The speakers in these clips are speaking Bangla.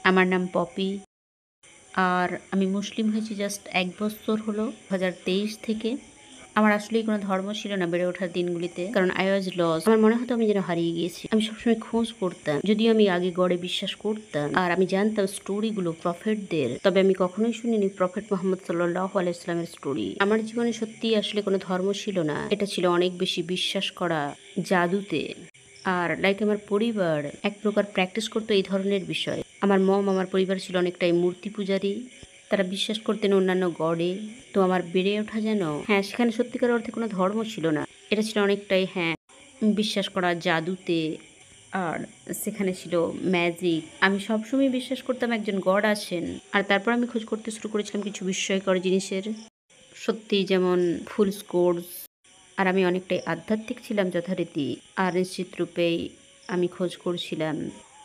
আমার নাম পপি। আর আমি মুসলিম হয়েছি জাস্ট ১ বছর হলো ২০২৩ থেকে। আমার আসলেই কোনো ধর্ম ছিল না বেড়ে ওঠার দিনগুলিতে। কারণ I was lost। আমার মনে হতো আমি যেন হারিয়ে গিয়েছি। আমি সবসময় খোঁজ করতাম। যদিও আমি আগে গডে বিশ্বাস করতাম আর আমি জানতাম স্টোরিগুলো প্রফেটদের, তবে আমি কখনোই শুনিনি প্রফেট মুহাম্মদ সাল্লাল্লাহু আলাইহি ওয়াসাল্লামের স্টোরি। আমার জীবনে সত্যিই আসলে কোনো ধর্ম ছিল না। এটা ছিল অনেক বেশি বিশ্বাস করা জাদুতে। আর আমার পরিবার এক প্রকার প্র্যাকটিস করতো এই ধরনের বিষয়। আমার মম আমার পরিবার ছিল অনেকটাই মূর্তি পূজারী। তারা বিশ্বাস করতেন অন্যান্য গডে। তো আমার বেড়ে ওঠা যেন সেখানে সত্যিকার অর্থে কোনো ধর্ম ছিল না। এটা ছিল অনেকটাই বিশ্বাস করা জাদুতে। আর সেখানে ছিল ম্যাজিক। আমি সবসময় বিশ্বাস করতাম একজন গড আছেন। আর তারপর আমি খোঁজ করতে শুরু করেছিলাম কিছু বিস্ময়কর জিনিসের। সত্যি যেমন ফুলস কোর্স। আর আমি অনেকটাই আধ্যাত্মিক ছিলাম যথারীতি। আর নিশ্চিত রূপেই আমি খোঁজ করছিলাম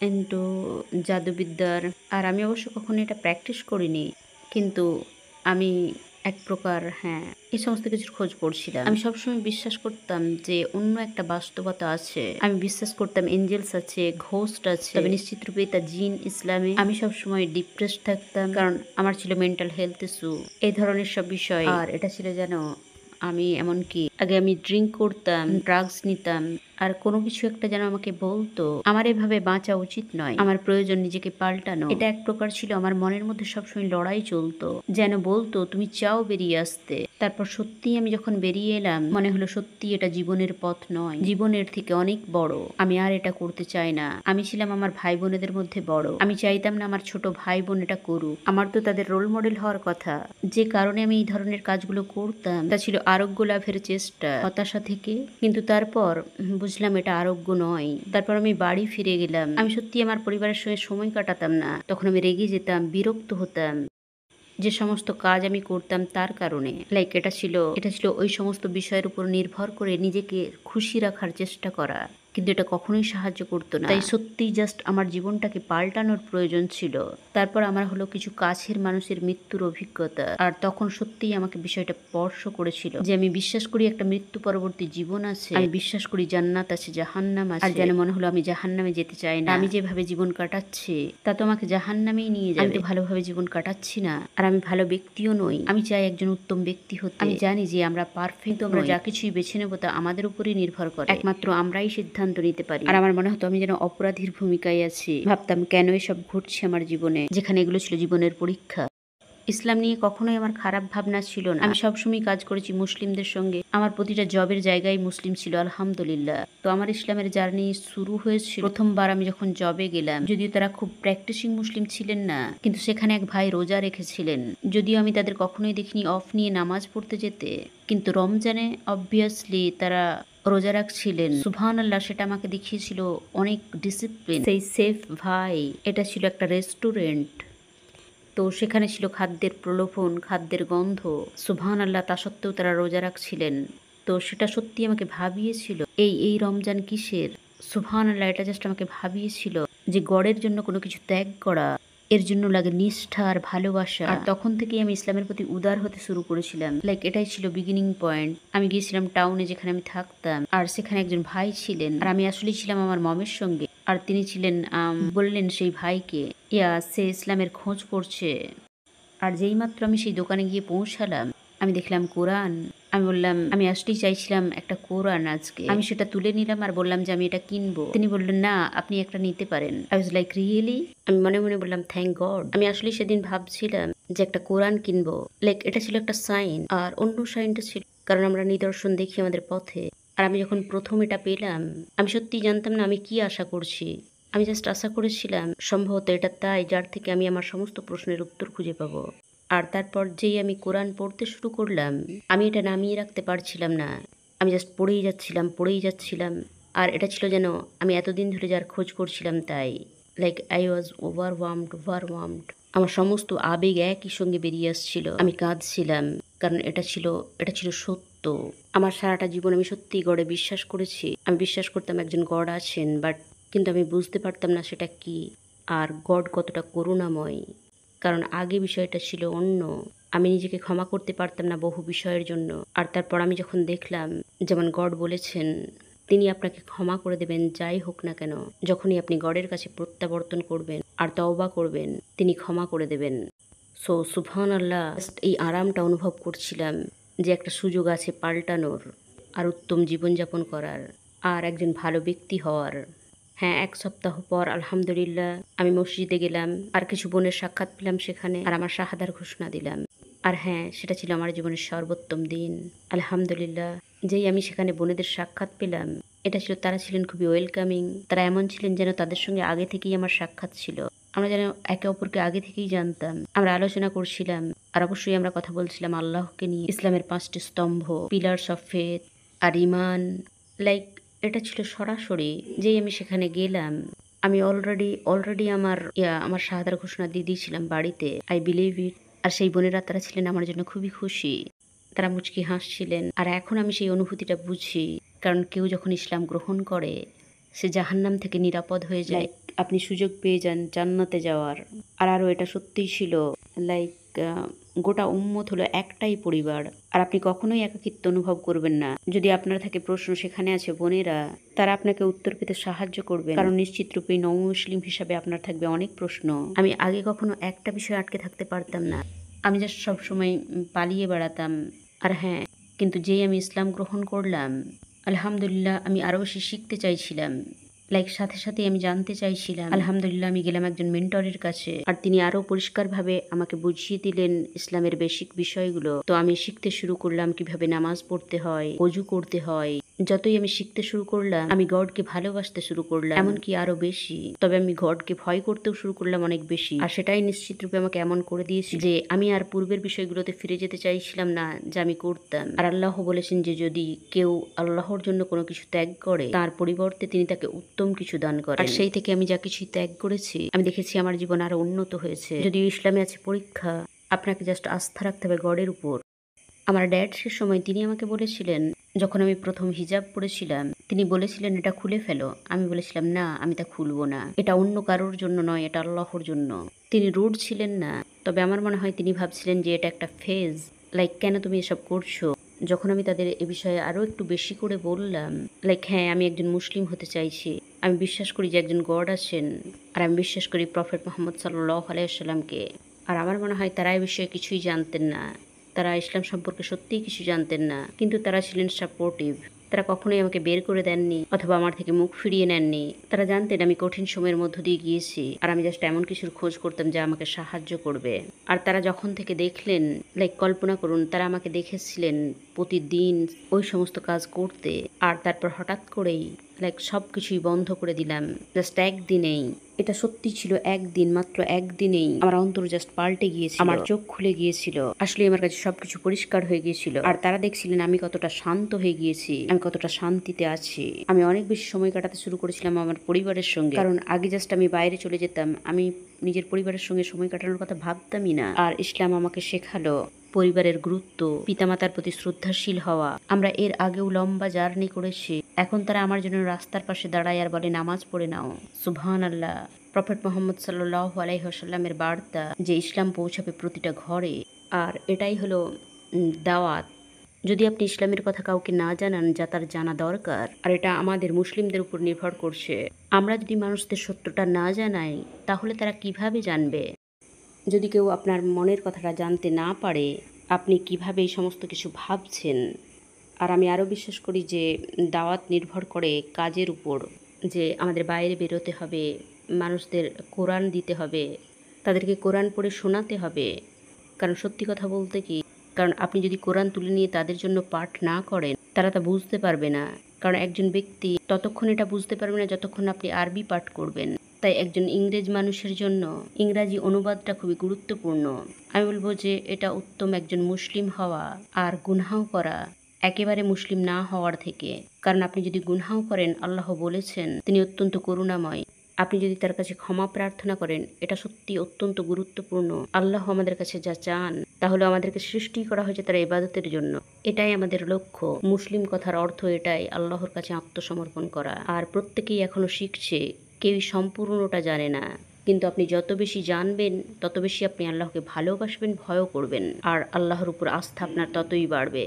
কিন্তু জাদুবিদ্যার। আর আমি অবশ্য কখনো এটা প্র্যাকটিস করিনি, কিন্তু আমি এক প্রকার এই সমস্ত কিছুর খোঁজ করছিলাম। আমি সবসময় বিশ্বাস করতাম যে অন্য একটা বাস্তবতা আছে। আমি বিশ্বাস করতাম এঞ্জেলস আছে, ঘোস্ট আছে, তবে নিশ্চিত রূপে তা জিন ইসলামে। আমি সবসময় ডিপ্রেসড থাকতাম কারণ আমার ছিল মেন্টাল হেলথ ইস্যু, এই ধরনের সব বিষয়। আর এটা ছিল যেন আমি এমনকি আগে আমি ড্রিঙ্ক করতাম, ড্রাগস নিতাম। আর কোনো কিছু একটা যেন আমাকে বলতো আমার এভাবে বাঁচা উচিত নয়, আমার প্রয়োজন নিজেকে পাল্টানো। এটা এক প্রকার ছিল আমার মনের মধ্যে সবসময় লড়াই চলতো, যেন বলতো তুমি চাও বেরিয়ে আসতে। তারপর সত্যি আমি যখন বেরিয়ে এলাম মনে হলো সত্যি এটা জীবনের পথ নয়, জীবনের থেকে অনেক বড়। আমি আর এটা করতে চাই না। আমি ছিলাম আমার ভাই বোনেদের মধ্যে বড়। আমি চাইতাম না আমার ছোট ভাই বোন এটা করুক। আমার তো তাদের রোল মডেল হওয়ার কথা। যে কারণে আমি এই ধরনের কাজগুলো করতাম তা ছিল আরোগ্য লাভের চেষ্টা, হতাশা থেকে। কিন্তু তারপর বুঝলাম এটা আরোগ্য নয়। তারপর আমি বাড়ি ফিরে গেলাম। আমি সত্যি আমার পরিবারের সঙ্গে সময় কাটাতাম না। তখন আমি রেগে যেতাম, বিরক্ত হতাম যে সমস্ত কাজ আমি করতাম তার কারণে। এটা ছিল ওই সমস্ত বিষয়ের উপর নির্ভর করে নিজেকে খুশি রাখার চেষ্টা করা, কিন্তু এটা কখনোই সাহায্য করতো না। তাই সত্যিই জাস্ট আমার জীবনটাকে পাল্টানোর প্রয়োজন ছিল। তারপর আমার হলো কিছু কাছের মানুষের মৃত্যুর অভিজ্ঞতা। আর তখন সত্যিই আমাকে বিষয়টা স্পর্শ করেছিল যে আমি বিশ্বাস করি একটা মৃত্যু পরবর্তী জীবন আছে। আমি বিশ্বাস করি জান্নাত আছে, জাহান্নাম আছে। আর যেন মনে হলো আমি জাহান্নামে যেতে চাই না। আমি যেভাবে জীবন কাটাচ্ছি তা তো আমাকে জাহান্নামেই নিয়ে যাবে। আমি তো ভালোভাবে জীবন কাটাচ্ছি না, আর আমি ভালো ব্যক্তিও নই। আমি চাই একজন উত্তম ব্যক্তি হতে। আমি জানি যে আমরা পারফেক্ট, আমরা যা কিছুই বেছে নেবো তা আমাদের উপরই নির্ভর করে। একমাত্র আমরাই সিদ্ধান্ত নিতে পারি। আর আমার মনে হতো আমি যেন অপরাধীর ভূমিকায় আছি। ভাবতাম কেন এসব ঘটছে আমার জীবনে, যেখানে এগুলো ছিল জীবনের পরীক্ষা। ইসলাম নিয়ে কখনোই আমার খারাপ ভাবনা ছিল না। আমি সবসময় কাজ করেছি মুসলিমদের সঙ্গে। আমার প্রতিটা জবের জায়গায় মুসলিম ছিল, আলহামদুলিল্লাহ। তো আমার ইসলামের জার্নি শুরু হয়েছিল প্রথমবার আমি যখন জবে গেলাম। যদিও তারা খুব প্র্যাকটিসিং মুসলিম ছিলেন না, কিন্তু সেখানে এক ভাই রোজা রেখেছিলেন। যদিও আমি তাদের কখনোই দেখিনি অফ নিয়ে নামাজ পড়তে যেতে, কিন্তু রমজানে অবভিয়াসলি তারা রোজা রাখছিলেন। সুবহানাল্লাহ, সেটা আমাকে দেখিয়েছিল অনেক ডিসিপ্লিন। সেই সেফ ভাই, এটা ছিল একটা রেস্টুরেন্ট। তো সেখানে ছিল খাদ্যের প্রলোভন, খাদ্যের গন্ধ। সুবহানাল্লাহ, তা সত্ত্বেও তারা রোজা রাখছিলেন। তো সেটা সত্যি আমাকে ভাবিয়েছিল এই রমজান কিসের। সুবহানাল্লাহ, এটা জাস্ট আমাকে ভাবিয়েছিল যে গড়ের জন্য কোনো কিছু ত্যাগ করা, এর জন্য লাগে নিষ্ঠা আর ভালোবাসা। আর তখন থেকেই আমি ইসলামের প্রতি উদার হতে শুরু করেছিলাম। এটাই ছিল বিগিনিং পয়েন্ট। আমি গিয়েছিলাম টাউনে যেখানে আমি থাকতাম, আর সেখানে একজন ভাই ছিলেন। আর আমি আসলেই ছিলাম আমার মমের সঙ্গে। আর তিনি ছিলেন বললেন সেই ভাইকে সে ইসলামের খোঁজ করছে। আর যেইমাত্র আমি সেই দোকানে গিয়ে পৌঁছালাম আমি দেখলাম কোরআন। আমি বললাম আমি আসলেই চাইছিলাম একটা কোরআন আজকে। আমি সেটা তুলে নিলাম আর বললাম যে আমি এটা কিনবো। তিনি বললেন না, আপনি একটা নিতে পারেন। I was like really? আমি মনে মনে বললাম থ্যাংক গড। আমি আসলেই সেদিন ভাবছিলাম যে একটা কোরআন কিনবো। এটা ছিল একটা সাইন। আর অন্য সাইনটা ছিল কারণ আমরা নিদর্শন দেখি আমাদের পথে। আর আমি যখন প্রথম এটা পেলাম আমি সত্যিই জানতাম না আমি কি আশা করছি। আমি জাস্ট আশা করেছিলাম সম্ভবত এটা তাই যার থেকে আমি আমার সমস্ত প্রশ্নের উত্তর খুঁজে পাবো। আর তারপর যেই আমি কোরআন পড়তে শুরু করলাম আমি এটা নামিয়ে রাখতে পারছিলাম না। আমি জাস্ট পড়েই যাচ্ছিলাম। আর এটা ছিল যেন আমি এতদিন ধরে যার খোঁজ করছিলাম তাই। I was overwhelmed. আমার সমস্ত আবেগ একই সঙ্গে বেরিয়ে আসছিল। আমি কাঁদছিলাম কারণ এটা ছিল সত্য। আমার সারাটা জীবন আমি সত্যিই গডে বিশ্বাস করেছি। আমি বিশ্বাস করতাম একজন গড আছেন, কিন্তু আমি বুঝতে পারতাম না সেটা কি, আর গড কতটা করুণাময়। কারণ আগে বিষয়টা ছিল অন্য। আমি নিজেকে ক্ষমা করতে পারতাম না বহু বিষয়ের জন্য। আর তারপর আমি যখন দেখলাম যেমন গড বলেছেন তিনি আপনাকে ক্ষমা করে দেবেন যাই হোক না কেন, যখনই আপনি গডের কাছে প্রত্যাবর্তন করবেন। আর তওবা করবেন, তিনি ক্ষমা করে দেবেন। সো সুবহানাল্লাহ, এই আরামটা অনুভব করছিলাম যে একটা সুযোগ আছে পাল্টানোর, আর উত্তম জীবনযাপন করার, আর একজন ভালো ব্যক্তি হওয়ার। হ্যাঁ, 1 সপ্তাহ পর আলহামদুলিল্লাহ আমি মসজিদে গেলাম, আর কিছু বোনের সাক্ষাৎ পেলাম সেখানে, আর আমার শাহাদার ঘোষণা দিলাম। আর হ্যাঁ, সেটা ছিল আমার জীবনের সর্বোত্তম দিন। আলহামদুলিল্লাহ, যেই আমি সেখানে বোনেদের সাক্ষাৎ পেলাম, তারা ছিলেন খুবই ওয়েলকামিং। তারা এমন ছিলেন যেন তাদের সঙ্গে আগে থেকেই আমার সাক্ষাৎ ছিল। আমরা যেন একে অপরকে আগে থেকেই জানতাম। আমরা আলোচনা করছিলাম, আর অবশ্যই আমরা কথা বলছিলাম আল্লাহকে নিয়ে, ইসলামের 5টি স্তম্ভ, পিলার্স অফ ফেথ আর ইমান। লাইক এটা ছিল সরাসরি। যেই আমি সেখানে গেলাম, আমি অলরেডি আমার শাহাদার ঘোষণা দিয়ে দিয়েছিলাম বাড়িতে। I believe it. আর সেই বোনেরা, তারা ছিলেন আমার জন্য খুবই খুশি। তারা মুচকি হাসছিলেন। আর এখন আমি সেই অনুভূতিটা বুঝি, কারণ কেউ যখন ইসলাম গ্রহণ করে, সে জাহান্নাম থেকে নিরাপদ হয়ে যায়। আপনি সুযোগ পেয়ে যান জান্নাতে যাওয়ার। আর আরও এটা সত্যিই ছিল, লাইক গোটা উম্মত হলো একটাই পরিবার। আর আপনি কখনোই একাকিত্ব অনুভব করবেন না। যদি আপনার থাকে প্রশ্ন, সেখানে আছে বোনেরা, তারা আপনাকে উত্তর পেতে সাহায্য করবে। কারণ নিশ্চিত রূপেই নও মুসলিম হিসাবে আপনার থাকবে অনেক প্রশ্ন। আমি আগে কখনো একটা বিষয়ে আটকে থাকতে পারতাম না। আমি জাস্ট সবসময় পালিয়ে বেড়াতাম। আর হ্যাঁ, কিন্তু যেই আমি ইসলাম গ্রহণ করলাম, আলহামদুলিল্লাহ আমি আরও বেশি শিখতে চাইছিলাম। লাইক সাথে সাথে আমি জানতে চাইছিলাম। আলহামদুলিল্লাহ আমি গেলাম একজন মেন্টরের কাছে, আর তিনি আরও পরিষ্কারভাবে আমাকে বুঝিয়ে দিলেন ইসলামের বেসিক বিষয়গুলো। তো আমি শিখতে শুরু করলাম কিভাবে নামাজ পড়তে হয়, ওযু করতে হয়। যতই আমি শিখতে শুরু করলাম, আমি গডকে ভালোবাসতে শুরু করলাম, এমনকি আরো বেশি। তবে আমি গডকে ভয় করতেও শুরু করলাম অনেক বেশি। আর সেটাই নিশ্চিত রূপে আমাকে এমন করে দিয়েছে যে আমি আর পূর্বের বিষয়গুলোতে ফিরে যেতে চাইছিলাম না, যা আমি করতাম। আর আল্লাহ বলেছেন যে যদি কেউ আল্লাহর জন্য কোনো কিছু ত্যাগ করে, তার পরিবর্তে তিনি তাকে উত্তম কিছু দান করেন। আর সেই থেকে আমি যা কিছু ত্যাগ করেছি, আমি দেখেছি আমার জীবন আরো উন্নত হয়েছে। যদিও ইসলামে আছে পরীক্ষা, আপনাকে জাস্ট আস্থা রাখতে হবে গডের উপর। আমার ড্যাড সে সময় তিনি আমাকে বলেছিলেন, যখন আমি প্রথম হিজাব পড়েছিলাম, তিনি বলেছিলেন এটা খুলে ফেলো। আমি বলেছিলাম না, আমি তা খুলবো না। এটা অন্য কারোর জন্য নয়, এটা আল্লাহর জন্য। তিনি রুড ছিলেন না, তবে আমার মনে হয় তিনি ভাবছিলেন যে এটা একটা ফেজ। লাইক কেন তুমি এসব করছো? যখন আমি তাদের এ বিষয়ে আরো একটু বেশি করে বললাম, লাইক হ্যাঁ আমি একজন মুসলিম হতে চাইছি, আমি বিশ্বাস করি যে একজন গড আছেন, আর আমি বিশ্বাস করি প্রফেট মুহাম্মদ সাল্লাল্লাহু আলাইহি ওয়াসাল্লামকে। আর আমার মনে হয় তারা এই বিষয়ে কিছুই জানতেন না। তারা ইসলাম সম্পর্কে সত্যিই কিছু জানতেন না, কিন্তু তারা ছিলেন সাপোর্টিভ। তারা কখনোই আমাকে বের করে দেননি অথবা আমার থেকে মুখ ফিরিয়ে নেননি। তারা জানতেন আমি কঠিন সময়ের মধ্য দিয়ে গিয়েছি, আর আমি জাস্ট এমন কিছুর খোঁজ করতাম যা আমাকে সাহায্য করবে। আর তারা যখন থেকে দেখলেন, লাইক কল্পনা করুন, তারা আমাকে দেখেছিলেন প্রতিদিন ওই সমস্ত কাজ করতে, আর তারপর হঠাৎ করেই লাইক সব কিছুই বন্ধ করে দিলাম জাস্ট একদিনেই। এটা সত্যি ছিল একদিন, মাত্র একদিনেই আমার অন্তর জাস্ট পাল্টে গিয়েছিল, আমার চোখ খুলে গিয়েছিল। আসলে আমার কাছে সবকিছু পরিষ্কার হয়ে গিয়েছিল। আর তারা দেখছিলেন আমি কতটা শান্ত হয়ে গিয়েছি, আমি কতটা শান্তিতে আছি। আমি অনেক বেশি সময় কাটাতে শুরু করেছিলাম আমার পরিবারের সঙ্গে, কারণ আগে জাস্ট আমি বাইরে চলে যেতাম, আমি নিজের পরিবারের সঙ্গে সময় কাটানোর কথা ভাবতামই না। আর ইসলাম আমাকে শেখালো পরিবারের গুরুত্ব, পিতামাতার প্রতি শ্রদ্ধাশীল হওয়া। আমরা এর আগেও লম্বা জার্নি করেছি। এখন তারা আমার জন্য রাস্তার পাশে দাঁড়ায় আর বলে নামাজ পড়ে নাও। সুবহানাল্লাহ। প্রফেট মুহাম্মদ সাল্লাল্লাহু আলাইহি ওয়াসাল্লামের বার্তা যে ইসলাম পৌঁছাবে প্রতিটা ঘরে, আর এটাই হলো দাওয়াত। যদি আপনি ইসলামের কথা কাউকে না জানান যা তার জানা দরকার, আর এটা আমাদের মুসলিমদের উপর নির্ভর করছে, আমরা যদি মানুষদের সত্যটা না জানাই, তাহলে তারা কিভাবে জানবে? যদি কেউ আপনার মনের কথাটা জানতে না পারে, আপনি কিভাবে এই সমস্ত কিছু ভাবছেন? আর আমি আরও বিশ্বাস করি যে দাওয়াত নির্ভর করে কাজের উপর, যে আমাদের বাইরে বেরোতে হবে, মানুষদের কোরআন দিতে হবে, তাদেরকে কোরআন পড়ে শোনাতে হবে। কারণ সত্যি কথা বলতে কি, কারণ আপনি যদি কোরআন তুলে নিয়ে তাদের জন্য পাঠ না করেন, তারা তা বুঝতে পারবে না। কারণ একজন ব্যক্তি ততক্ষণ এটা বুঝতে পারবে না যতক্ষণ আপনি আরবি পাঠ করবেন। তাই একজন ইংরেজ মানুষের জন্য ইংরাজি অনুবাদটা খুবই গুরুত্বপূর্ণ। আমি বলবো যে এটা উত্তম একজন মুসলিম হওয়া আর গুনহাও করা একেবারে মুসলিম না হওয়ার থেকে। কারণ আপনি যদি গুনহাও করেন, আল্লাহ বলেছেন তিনি অত্যন্ত করুণাময়। আপনি যদি তার কাছে ক্ষমা প্রার্থনা করেন, এটা সত্যি অত্যন্ত গুরুত্বপূর্ণ। আল্লাহ আমাদের কাছে যা চান, তাহলে আমাদেরকে সৃষ্টি করা হয়েছে তার ইবাদতের জন্য। এটাই আমাদের লক্ষ্য। মুসলিম কথার অর্থ এটাই, আল্লাহর কাছে আত্মসমর্পণ করা। আর প্রত্যেকেই এখনো শিখছে, কেউই সম্পূর্ণটা জানে না। কিন্তু আপনি যত বেশি জানবেন, তত বেশি আপনি আল্লাহকে ভালোবাসবেন, ভয়ও করবেন, আর আল্লাহর উপর আস্থা আপনার ততই বাড়বে।